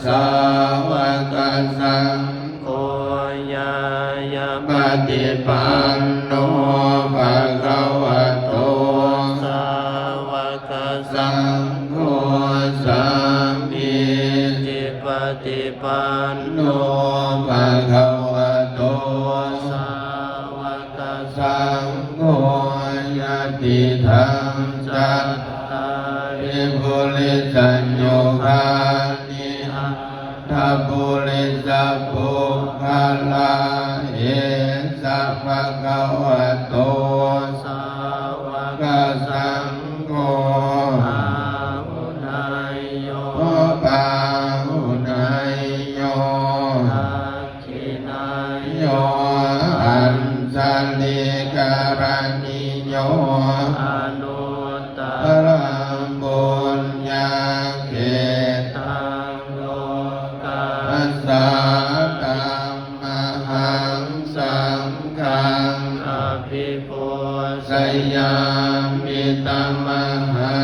สาวกสังโฆยายาปฏิปันโนภะคะวะโตสาวกสังโฆสามีจิปฏิปันโนภะคะวะโตสาวกสังโฆยะติธังจัตตาริปุริสัญโยคานิทัพปุริสัพพุคาลาเอสัพพะคะวะโตสาวกสังโฆอาหุนายโยปาหุนายโยทักขินายโยอัญชลิการณิโยอนุตตรังบุญญาเขตังโลกัสสะธัมมังสังฆังอภิปูชยามิตัมมหั